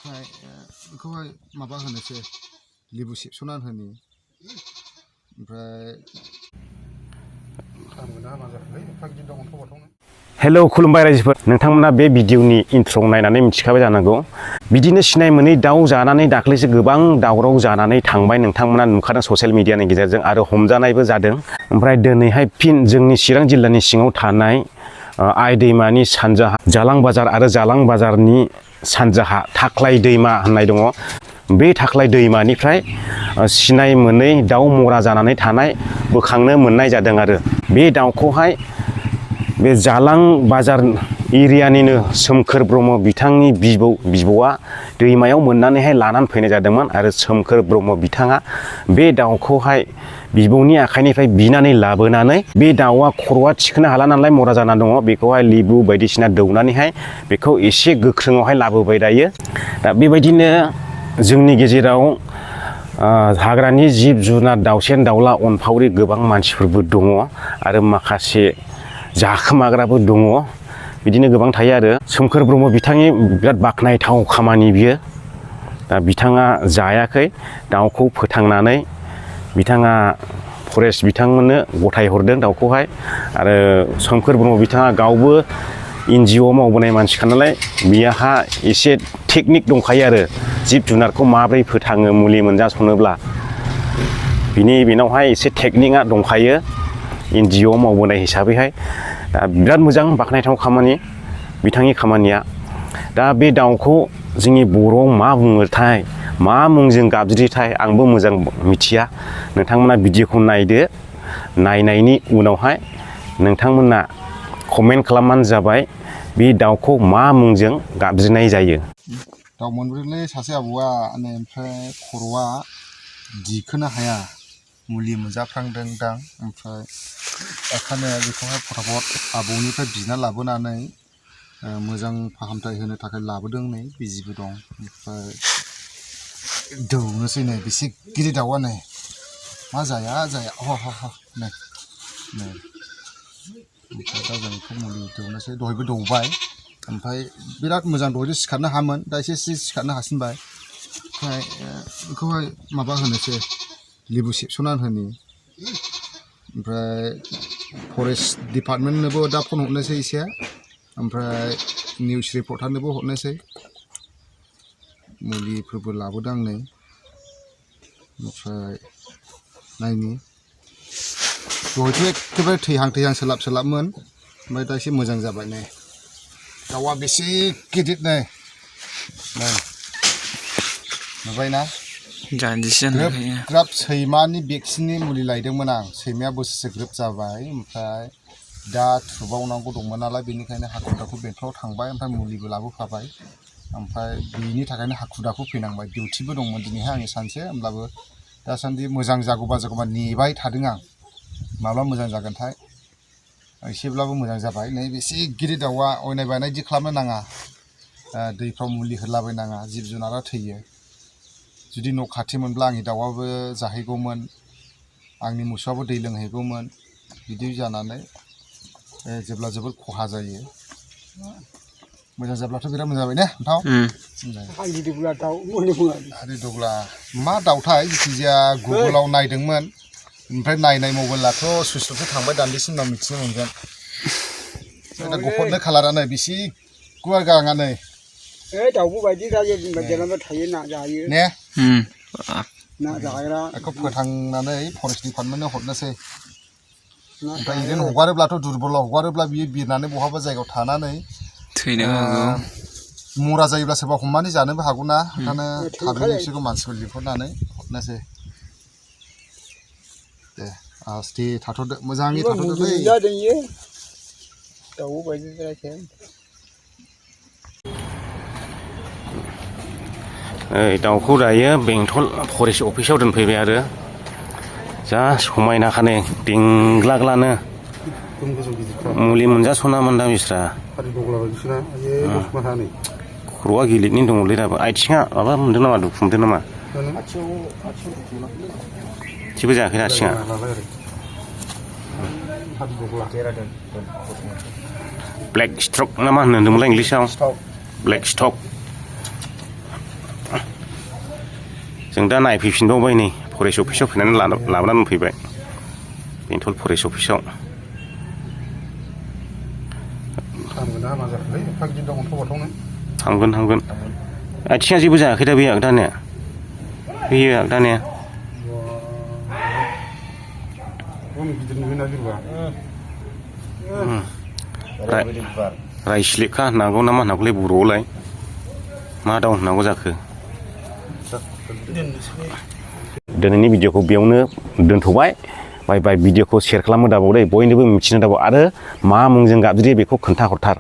बेखौहाय माबा होनोसै लेबु सेबस'नानै होनि ओमफ्राय हेल' खुलुमबाय रायजोफोर नोंथांमोना बे भिडिअनि इन्ट्र' नायनानै मिथिखाबाय जानांगौ बिदिनो सिनाय मोनै दाउ जानानै दाख्लैसो गोबां दावराव जानानै थांबाय नोंथांमोना नुखादों ससियेल मिडियानि गेजेरजों आरो हमजानायबो जादों ओमफ्राय दिनैहाय फिन जोंनि चिरां जिल्लानि सिङाव थानाय आइ दैमानि सानजाहा जालां बाजार आरो जालां बाजारनि सानजाहा थाख्लाय दैमा होननाय दङ बे थाख्लाय दैमानिफ्राय सिनाय मोनै दाउ मरा जानानै थानाय बोखांनो मोननाय जादों आरो बे दाउखौहाय बे जालां बाजार एरियानिनो सोमखोर ब्रह्म बिथांनि बिबौआ दैमायाव मोननानैहाय लानानै फैनाय जादोंमोन आरो सोमखोर ब्रह्म बिथाङा बे दाउखौहाय बिबौनि आखाइनिफ्राय बिनानै लाबोनानै बे दाउआ खर'आ थिखोनो हाला नालाय मरा जाना दङ बेखौहाय लेबु बायदिसिना दौनानैहाय बेखौ एसे गोख्रोङावहाय लाबोबाय दायो दा बेबायदिनो जोंनि गेजेराव हाग्रानि जिब जुनार दाउसेन दाउला अनफावरि गोबां मानसिफोरबो दङ आरो माखासे जाखोमाग्राबो दङ बिदिनो गोबां थायो आरो सोमखोर ब्रह्म बिथांनि बिराद बाख्नायथाव खामानि बियो दा बिथाङा जायाखै दाउखौ फोथांनानै बिथाङा फरेस्ट बिथांमोननो गथाय हरदों दाउखौहाय आरो सोमखोर ब्रह्म बिथाङा गावबो NGO मावबोनाय मानसिखा नालाय बिहा एसे टेकनिक दंखायो आरो जिब जुनारखौ माबोरै फोथाङो मुलि मोनजासनोब्ला बेनावहाय एसे टेकनिकआ दंखायो NGO मावबोनाय हिसाबैहाय दा बिराद मोजां बाख्नायथाव खामानि बिथांनि खामानिया दा बे दाउखौ जोंनि बर'आव मा बुङोथाय मा मुंजों गाबज्रियोथाय आंबो मोजां मिथिया नोंथांमोना भिडिअखौ नायदो नायनायनि उनावहाय नोंथांमोना कमेन्ट खालामबानो जाबाय बे दाउखौ मा मुंजों गाबज्रिनाय जायो दाउ मोनब्रैलै सासे आबौआ ओमफ्राय खर'आ दिखोनो हाया मुलि मोनजाफ्रांदोंदां ओमफ्राय बेखायनो बेखौहाय फटाफट आबौनिफ्राय बिना लाबोनानै मोजां फाहामथाय होनो थाखाय लाबोदों नै बिजिबो दं ओमफ्राय दौनोसै नै बेसे गिदिर दाउआ नै मा जाया नै ओमफ्राय दा जों बेखौ मुलि दौनोसै दहायबो दौबाय ओमफ्राय बिराद मोजां दहायथ' सिखारनो हामोन दा एसे सिखारनो हासिनबाय ओमफ्राय बेखौहाय माबा होनोसै लेबु सेबस'नानै होनि ओमफ्राय फरेस्ट डिपार्टमेन्टनोबो दा फन हरनोसै एसे ओमफ्राय निउस रिपर्टारनोबो हरनोसै मुलिफोरबो लाबोदों नै ओमफ्राय नायनि दहायथ' एखेबारे थैहां सोलाबमोन ओमफ्राय दा एसे मोजां जाबाय नै दाउआ बेसे गिदिर नै नुबायना ग्राब सैमानि भेक्सिननि मुलि लायदोंमोन आं सैमाया बोसोरसे ग्रोब जाबाय ओमफ्राय दा थुबावनांगौ दंमोन नालाय बेनिखायनो हाखु दाखु बेंथलाव थांबाय ओमफ्राय मुलिबो लाबोफाबाय ओमफ्राय बेनि थाखायनो हाखु दाखु फैनांबाय डिउटिबो दंमोन दिनैहाय आंनि सानसे होमब्लाबो दासान्दि मोजां जागौबा नेबाय थादों आं माब्ला मोजां जागोनथाय एसेब्लाबो मोजां जाबाय नै बेसे गिदिर दाउआ अयनाय बायनाय बिदि खालामनो नाङा दैफ्राव मुलि होलाबायनाङा जिब जुनारा थैयो जुदि न' खाथि मोनब्ला आंनि दाउआबो जाहैगौमोन आंनि मोसौआबो दै लोंहैगौमोन बिदि जानानै जेब्ला जोबोद खहा जायो मोजां जाब्लाथ' बिराद मोजां जाबाय ने नोंथां मा दाउथाय जिखिजाया गुगोलाव नायदोंमोन ओमफ्राय नायनाय मबाइलाथ' सुइसअफसो थांबाय दान्दिसिम उनाव मिथिनो मोनगोन दा गफरनो खालारानो बेसे गुवार गाङानो दाउबो बायदि जेरावबो थायो ना जायो ने ना जाग्रा बेखौ फोथांनानै फरेस्ट डिपार्टमेन्टनो हरनोसै ओमफ्राय ओरैनो हगारोब्लाथ' दुरबलाव हगारोब्ला बियो बिरनानै बहाबा जायगायाव थानानै थैनो हागौ मरा जायोब्ला सोरबा हमनानै जानोबो हागौ ना ओंखायनो थाबैनो बिसोरखौ मानसिफोर लिंहरनानै हरनोसै दे आस्थे थाथ'दो मोजाङै थाथ'दोलै दाउ बायदि जायाखै दाउखौ दायो बेंटल फरेस्ट अफिसाव दोनफैबाय आरो जा समायनाखानो देंग्लाग्लानो मुलि मोनजासनामोन दा बिस्रा खर'आ गिलिरनि दङलै दाबो आथिङा माबा मोनदों नामा दुखु मोनदों नामा जेबो जायाखै आथिङा ब्लेक स्ट्रक ना मा होनदोंमोनलाय इंलिसाव ब्लेक स्टक जों दा नायफैफिनबावबाय नै फरेस्ट अफिसाव फैनानै लाबोनानै दोनफैबाय बेंटल फरेस्ट अफिसाव थांगोन आथिङा जेबो जायाखै दा बे आगदानिया बेयो आगदानिया रायस्लिखा होननांगौ ना मा होननांगौलै बर'आवलाय मा दाउ होननांगौ जाखो दिनैनि भिडिअखौ बेयावनो दोनथ'बाय बाय भिडिअखौ शेयार खालामनो दाबाव दै बयनोबो मिथिनो दाबाव आरो मा मुंजों गाबज्रियो बेखौ खोन्थाहरथार